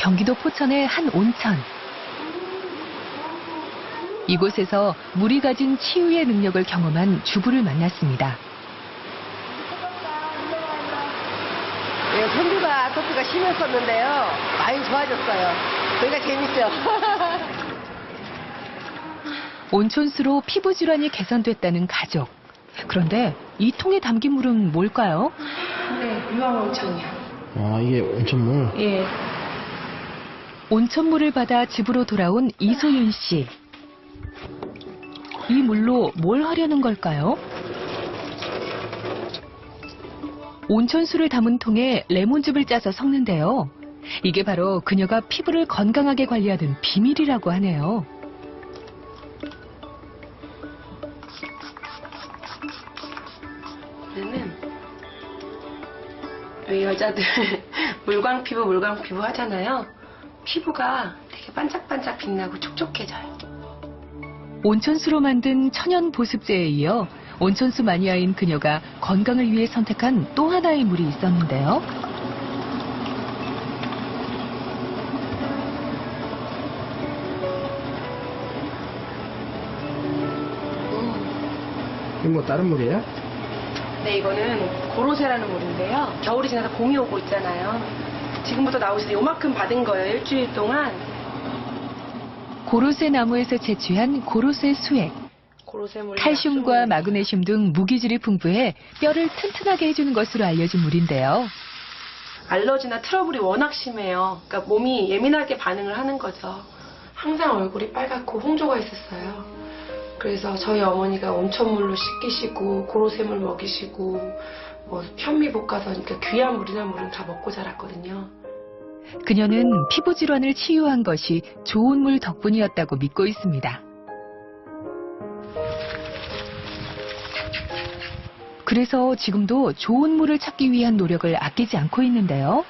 경기도 포천의 한 온천. 이곳에서 물이 가진 치유의 능력을 경험한 주부를 만났습니다. 예, 선두가 아토피가 심했었는데요. 많이 좋아졌어요. 그러니까 재밌죠. 온천수로 피부 질환이 개선됐다는 가족. 그런데 이 통에 담긴 물은 뭘까요? 네, 유황온천이요. 아, 이게 온천물? 예. 온천물을 받아 집으로 돌아온 이소윤 씨. 이 물로 뭘 하려는 걸까요? 온천수를 담은 통에 레몬즙을 짜서 섞는데요. 이게 바로 그녀가 피부를 건강하게 관리하는 비밀이라고 하네요. 얘는 왜 여자들 물광 피부 하잖아요. 피부가 되게 반짝반짝 빛나고 촉촉해져요. 온천수로 만든 천연 보습제에 이어 온천수 마니아인 그녀가 건강을 위해 선택한 또 하나의 물이 있었는데요. 이건 뭐 다른 물이에요? 네, 이거는 고로쇠라는 물인데요. 겨울이 지나서 봄이 오고 있잖아요. 지금부터 나오실 때 요만큼 받은 거예요. 일주일 동안. 고로쇠 나무에서 채취한 고로쇠 수액. 고로쇠물이 칼슘과 마그네슘 등 무기질이 풍부해 뼈를 튼튼하게 해주는 것으로 알려진 물인데요. 알러지나 트러블이 워낙 심해요. 그러니까 몸이 예민하게 반응을 하는 거죠. 항상 얼굴이 빨갛고 홍조가 있었어요. 그래서 저희 어머니가 온천물로 씻기시고 고로쇠물 먹이시고 뭐 현미볶아서 그러니까 귀한 물이나 물은 다 먹고 자랐거든요. 그녀는 피부 질환을 치유한 것이 좋은 물 덕분이었다고 믿고 있습니다. 그래서 지금도 좋은 물을 찾기 위한 노력을 아끼지 않고 있는데요.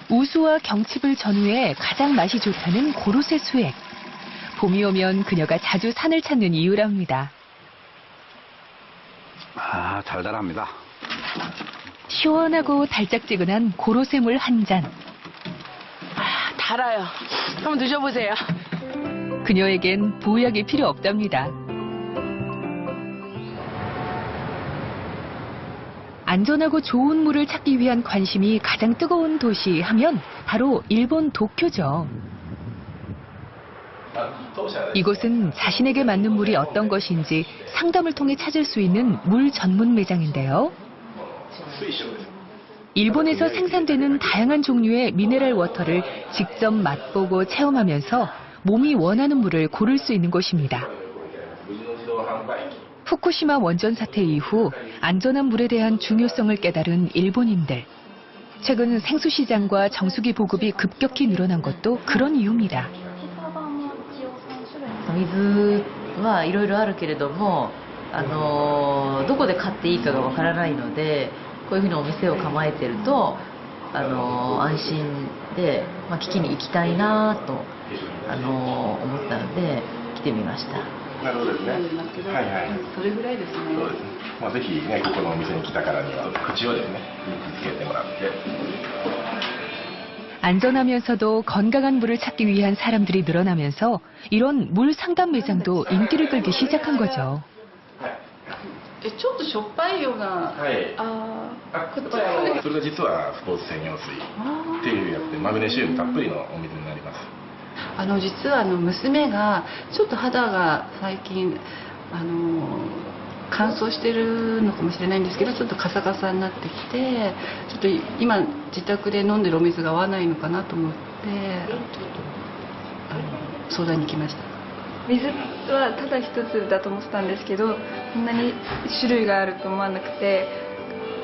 우수와 경칩을 전후해 가장 맛이 좋다는 고로쇠 수액. 봄이 오면 그녀가 자주 산을 찾는 이유랍니다. 아, 달달합니다. 시원하고 달짝지근한 고로쇠물 한 잔. 아, 달아요. 한번 드셔보세요. 그녀에겐 보약이 필요 없답니다. 안전하고 좋은 물을 찾기 위한 관심이 가장 뜨거운 도시 하면 바로 일본 도쿄죠. 이곳은 자신에게 맞는 물이 어떤 것인지 상담을 통해 찾을 수 있는 물 전문 매장인데요. 일본에서 생산되는 다양한 종류의 미네랄 워터를 직접 맛보고 체험하면서 몸이 원하는 물을 고를 수 있는 곳입니다. 후쿠시마 원전 사태 이후 안전한 물에 대한 중요성을 깨달은 일본인들. 최근 생수 시장과 정수기 보급이 급격히 늘어난 것도 그런 이유입니다. 水はいろいろあるけれども、どこで買っていいかがわからないので、こういうふうにお店を構えてると、安心で、聞きに行きたいなと、思ったので来てみました。なるほどですね。はいはい。それぐらいですね。そうですね。ぜひね、ここのお店に来たからには口をですね、見つけてもらって。 안전하면서도 건강한 물을 찾기 위한 사람들이 늘어나면서 이런 물 상담 매장도 인기를 끌기 시작한 거죠. ちょっとしょっぱいような。はい。それが実はスポーツ専用水っていうやつでマグネシウムたっぷりのお水になります。実は娘がちょっと肌が最近乾燥してるのかもしれないんですけど、ちょっとカサカサになってきて、ちょっと今自宅で飲んでるお水が合わないのかなと思って、ちょっと相談に来ました。水はただ一つだと思ってたんですけど、こんなに種類があると思わなくて、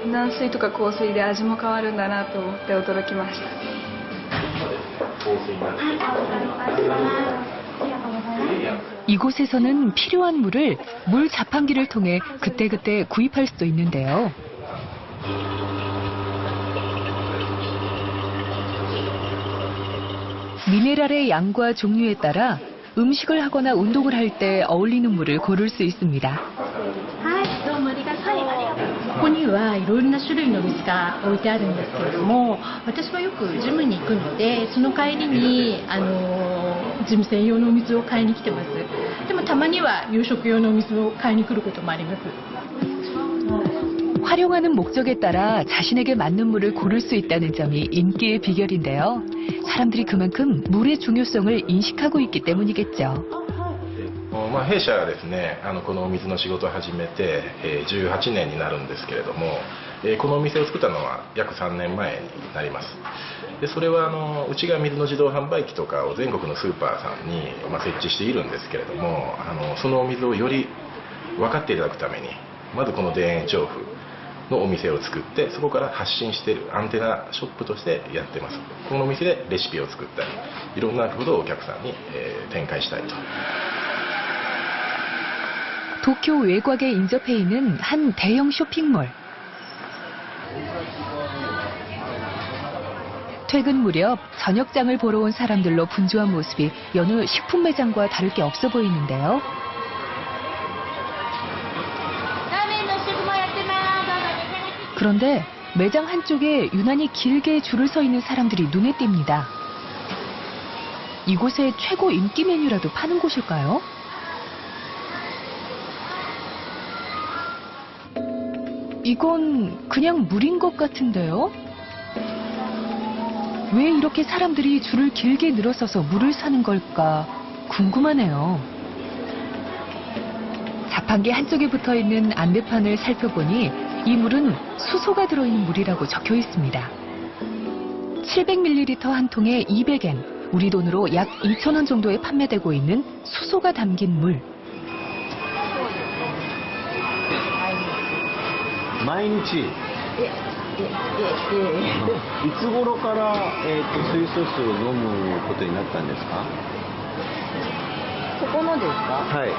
軟水とか硬水で味も変わるんだなと思って驚きました。 이곳에서는 필요한 물을 물 자판기를 통해 그때그때 구입할 수도 있는데요. 미네랄의 양과 종류에 따라 음식을 하거나 운동을 할 때 어울리는 물을 고를 수 있습니다. はい、どうもありがとう。ここににはいろいろな種類の水が置いてあるんですけれども、私はよくジムに行くので、その帰りにジム専用のお水を買いに来てます。でもたまには夕食用のお水を買いに来ることもあります。 활용하는 목적에 따라 자신에게 맞는 물을 고를 수 있다는 점이 인기의 비결인데요. 사람들이 그만큼 물의 중요성을 인식하고 있기 때문이겠죠. 弊社がですね、このお水の仕事を始めて18年になるんですけれども、このお店を作ったのは約3年前になります。でそれはうちが水の自動販売機とかを全国のスーパーさんに設置しているんですけれども、そのお水をより分かっていただくために、まずこの田園調布のお店を作って、そこから発信しているアンテナショップとしてやってます。このお店でレシピを作ったり、いろんなことをお客さんに展開したいと。 도쿄 외곽에 인접해 있는 한 대형 쇼핑몰. 퇴근 무렵 저녁장을 보러 온 사람들로 분주한 모습이 여느 식품 매장과 다를 게 없어 보이는데요. 그런데 매장 한쪽에 유난히 길게 줄을 서 있는 사람들이 눈에 띕니다. 이곳의 최고 인기 메뉴라도 파는 곳일까요? 이건 그냥 물인 것 같은데요? 왜 이렇게 사람들이 줄을 길게 늘어서서 물을 사는 걸까 궁금하네요. 자판기 한쪽에 붙어있는 안내판을 살펴보니 이 물은 수소가 들어있는 물이라고 적혀 있습니다. 700ml 한 통에 200엔, 우리 돈으로 약 2,000원 정도에 판매되고 있는 수소가 담긴 물. 毎日いつ頃から、水素水を飲むことになったんですか？ここのですか？はい。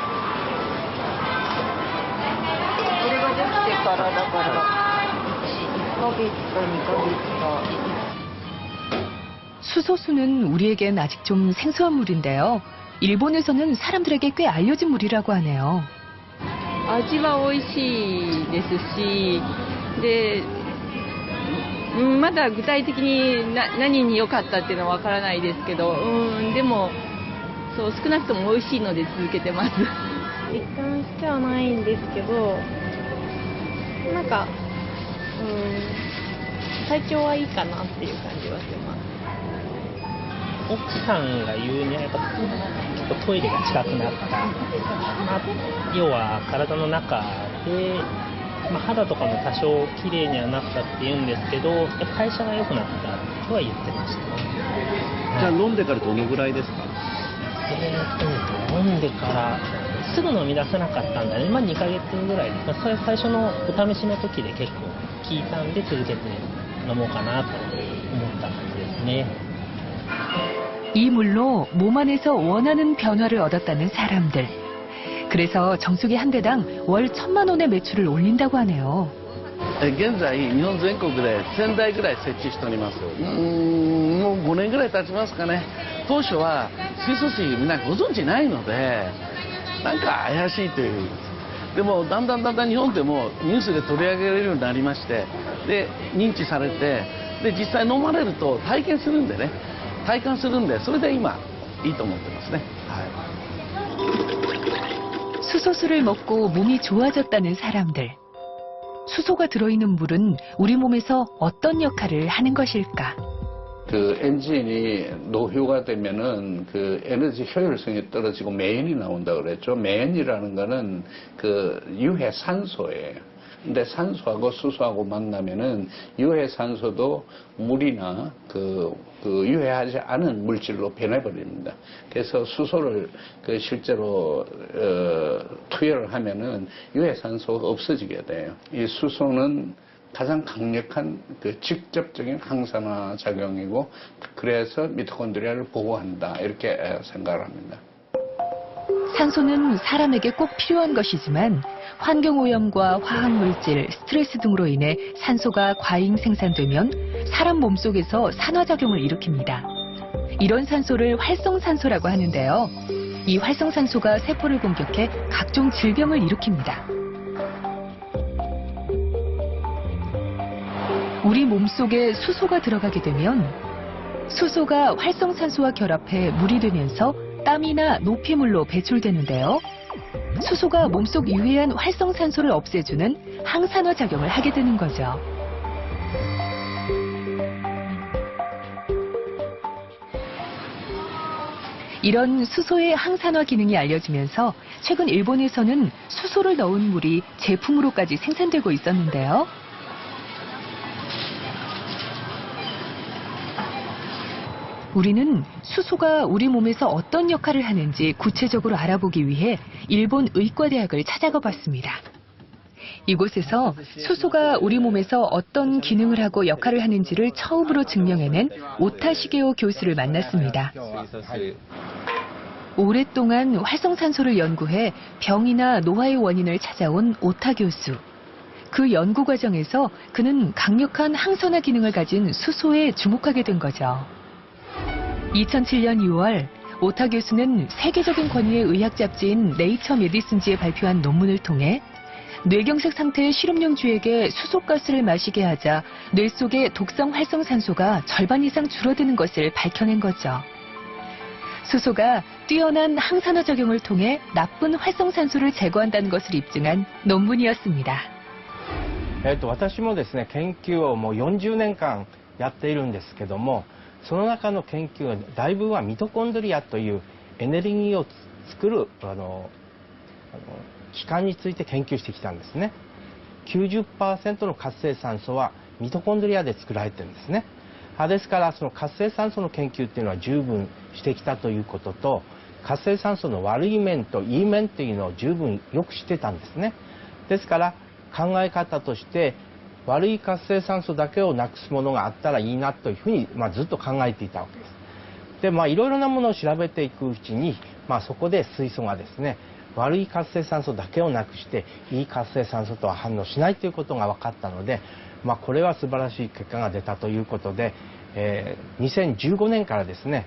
これができてからだから1ヶ月か2ヶ月か。 수소수는 우리에겐 아직 좀 생소한 물인데요. 일본에서는 사람들에게 꽤 알려진 물이라고 하네요. 味は美味しいですし、で、まだ具体的に何に良かったっていうのはわからないですけど、でもそう少なくとも美味しいので続けてます。実感してはないんですけど、なんか体調はいいかなっていう感じはしてます。奥さんが言うにはやっぱ結構トイレが近くなった、要は体の中で、肌とかも多少きれいにはなったって言うんですけど、やっぱ代謝が良くなったとは言ってました。じゃあ飲んでからどのぐらいですか？飲んでからすぐ飲み出せなかったんだね、2ヶ月ぐらいです。それ最初のお試しの時で結構効いたんで続けて飲もうかなと思った感じですね。 이 물로 몸 안에서 원하는 변화를 얻었다는 사람들. 그래서 정수기 한 대당 월 1,000만 원의 매출을 올린다고 하네요. 現在日本全国で1000台ぐらい設置しております。もう5年ぐらい経ちますかね。当初は水素水みんなご存知ないので、なんか怪しいという。でもだんだん日本でもニュースで取り上げられるようになりまして、で認知されて、で実際飲まれると体験するんでね。 体感するんで、それで今いいと思ってますね。はい。 수소수를 먹고 몸이 좋아졌다는 사람들. 수소가 들어있는 물은 우리 몸에서 어떤 역할을 하는 것일까? 그 엔진이 노후가 되면은 그 에너지 효율성이 떨어지고 매연이 나온다 그랬죠. 매연이라는 거는 그 유해 산소예요. 근데 산소하고 수소하고 만나면은 유해 산소도 물이나 그 유해하지 않은 물질로 변해버립니다. 그래서 수소를 실제로 투여를 하면은 유해 산소가 없어지게 돼요. 이 수소는 가장 강력한 직접적인 항산화 작용이고, 그래서 미토콘드리아를 보호한다 이렇게 생각을 합니다. 산소는 사람에게 꼭 필요한 것이지만 환경오염과 화학물질, 스트레스 등으로 인해 산소가 과잉 생산되면 사람 몸속에서 산화작용을 일으킵니다. 이런 산소를 활성산소라고 하는데요. 이 활성산소가 세포를 공격해 각종 질병을 일으킵니다. 우리 몸속에 수소가 들어가게 되면 수소가 활성산소와 결합해 물이 되면서 땀이나 노폐물로 배출되는데요. 수소가 몸속 유해한 활성산소를 없애주는 항산화 작용을 하게 되는 거죠. 이런 수소의 항산화 기능이 알려지면서 최근 일본에서는 수소를 넣은 물이 제품으로까지 생산되고 있었는데요. 우리는 수소가 우리 몸에서 어떤 역할을 하는지 구체적으로 알아보기 위해 일본 의과대학을 찾아가 봤습니다. 이곳에서 수소가 우리 몸에서 어떤 기능을 하고 역할을 하는지를 처음으로 증명해낸 오타 시게오 교수를 만났습니다. 오랫동안 활성산소를 연구해 병이나 노화의 원인을 찾아온 오타 교수. 그 연구 과정에서 그는 강력한 항산화 기능을 가진 수소에 주목하게 된 거죠. 2007년 2월 오타 교수는 세계적인 권위의 의학 잡지인 네이처 메디슨지에 발표한 논문을 통해 뇌경색 상태의 실험용쥐에게 수소가스를 마시게 하자 뇌 속의 독성 활성산소가 절반 이상 줄어드는 것을 밝혀낸 거죠. 수소가 뛰어난 항산화 작용을 통해 나쁜 활성산소를 제거한다는 것을 입증한 논문이었습니다. 私もですね、研究をもう40年間やっているんですけども、その中の研究は大部分はミトコンドリアというエネルギーを作る器官について研究してきたんですね。90% の活性酸素はミトコンドリアで作られてるんですね。ですからその活性酸素の研究っていうのは十分してきたということと、活性酸素の悪い面といい面っていうのを十分よく知ってたんですね。ですから考え方として悪い活性酸素だけをなくすものがあったらいいなというふうに、ずっと考えていたわけです。で、いろいろなものを調べていくうちに、そこで水素がですね、悪い活性酸素だけをなくしていい活性酸素とは反応しないということが分かったので、これは素晴らしい結果が出たということで、2015年からですね、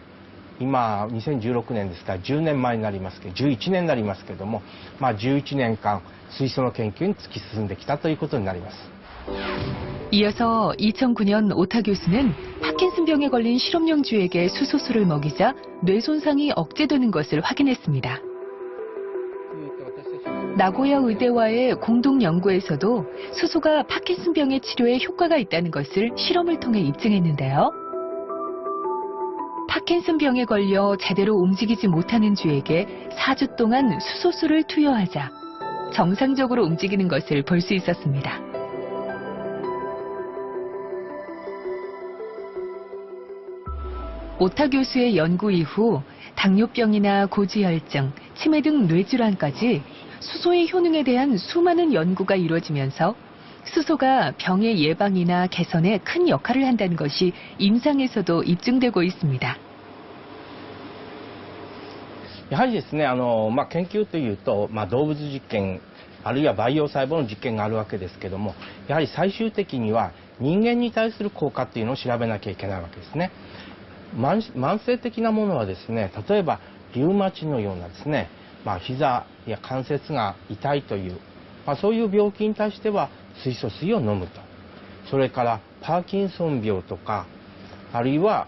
今2016年ですから10年前になりますけど、11年になりますけども、11年間水素の研究に突き進んできたということになります。 이어서 2009년 오타 교수는 파킨슨병에 걸린 실험용쥐에게 수소수를 먹이자 뇌 손상이 억제되는 것을 확인했습니다. 나고야 의대와의 공동 연구에서도 수소가 파킨슨병의 치료에 효과가 있다는 것을 실험을 통해 입증했는데요. 파킨슨병에 걸려 제대로 움직이지 못하는 쥐에게 4주 동안 수소수를 투여하자 정상적으로 움직이는 것을 볼 수 있었습니다. 오타 교수의 연구 이후 당뇨병이나 고지혈증, 치매 등 뇌질환까지 수소의 효능에 대한 수많은 연구가 이루어지면서 수소가 병의 예방이나 개선에 큰 역할을 한다는 것이 임상에서도 입증되고 있습니다. やはりですね、研究というと、動物実験あるいは培養細胞の実験があるわけですけども、やはり最終的には人間に対する効果っていうのを調べなきゃいけないわけですね。慢性的なものはですね、例えばリウマチのようなですね、膝や関節が痛いという、そういう病気に対しては水素水を飲むと。それからパーキンソン病とか、あるいは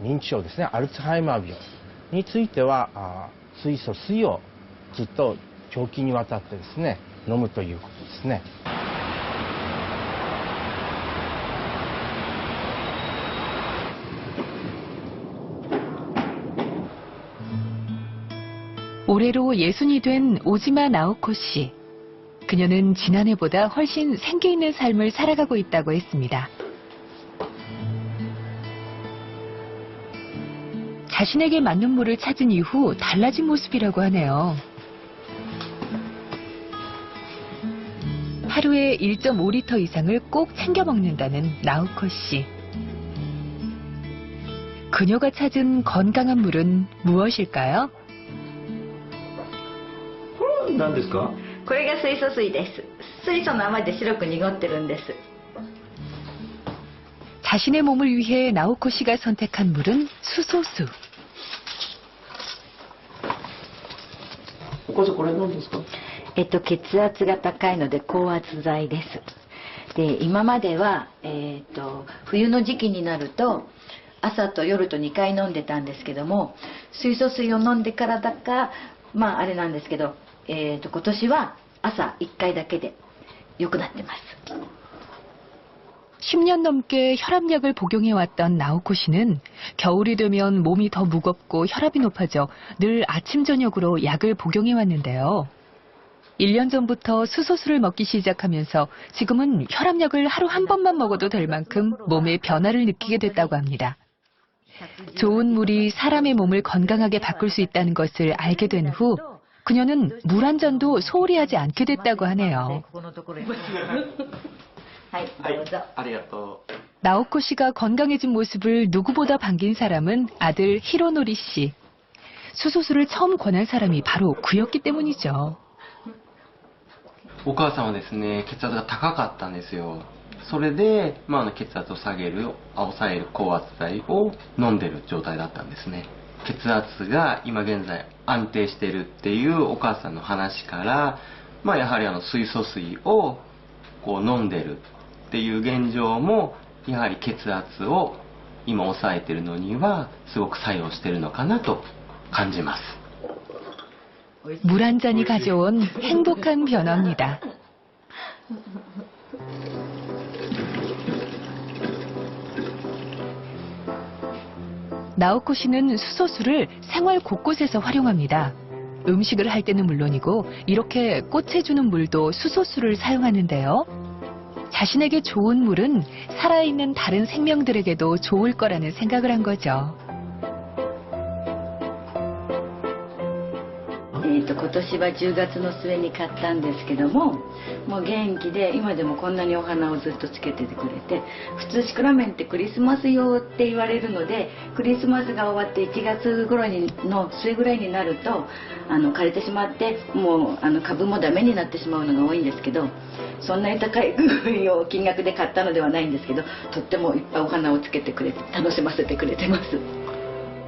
認知症ですね、アルツハイマー病については水素水をずっと長期にわたってですね、飲むということですね。 올해로 60이 된 오지마 나오코 씨. 그녀는 지난해보다 훨씬 생기 있는 삶을 살아가고 있다고 했습니다. 자신에게 맞는 물을 찾은 이후 달라진 모습이라고 하네요. 하루에 1.5리터 이상을 꼭 챙겨 먹는다는 나오코 씨. 그녀가 찾은 건강한 물은 무엇일까요? 何ですか？これが水素水です。水素の泡で白く濁ってるんです。 자신의 몸을 위해 나오코 씨가 선택한 물은 수소수. お母さんこれ何ですか？血圧が高いので高圧剤です。で今までは、冬の時期になると朝と夜と2回飲んでたんですけども、水素水を飲んでからだかまああれなんですけど、今年は朝1回だけで良くなってます。 10년 넘게 혈압약을 복용해왔던 나오코 씨는 겨울이 되면 몸이 더 무겁고 혈압이 높아져 늘 아침 저녁으로 약을 복용해왔는데요. 1년 전부터 수소수를 먹기 시작하면서 지금은 혈압약을 하루 한 번만 먹어도 될 만큼 몸에 변화를 느끼게 됐다고 합니다. 좋은 물이 사람의 몸을 건강하게 바꿀 수 있다는 것을 알게 된 후 그녀는 물 한 잔도 소홀히 하지 않게 됐다고 하네요. 나오코 씨가 건강해진 모습을 누구보다 반긴 사람은 아들 히로노리 씨. 수소수를 처음 권한 사람이 바로 그였기 때문이죠. お母さんはですね、血圧が高かったんですよ。それで、血圧を下げる、抑える高圧剤を飲んでる状態だったんですね。血圧が今現在安定してるっていうお母さんの話から、やはり水素水をこう飲んでるっていう現状もやはり血圧を今抑えてるのにはすごく作用してるのかなと感じます。 물 한 잔이 가져온 행복한 변화입니다. 나오코 씨는 수소수를 생활 곳곳에서 활용합니다. 음식을 할 때는 물론이고 이렇게 꽃에 주는 물도 수소수를 사용하는데요. 자신에게 좋은 물은 살아있는 다른 생명들에게도 좋을 거라는 생각을 한 거죠. 今年は10月の末に買ったんですけども、もう元気で今でもこんなにお花をずっとつけててくれて、普通シクラメンってクリスマス用って言われるので、クリスマスが終わって1月頃の末ぐらいになると枯れてしまって、もう株もダメになってしまうのが多いんですけど、そんなに高い金額で買ったのではないんですけど、とってもいっぱいお花をつけてくれて楽しませてくれてます。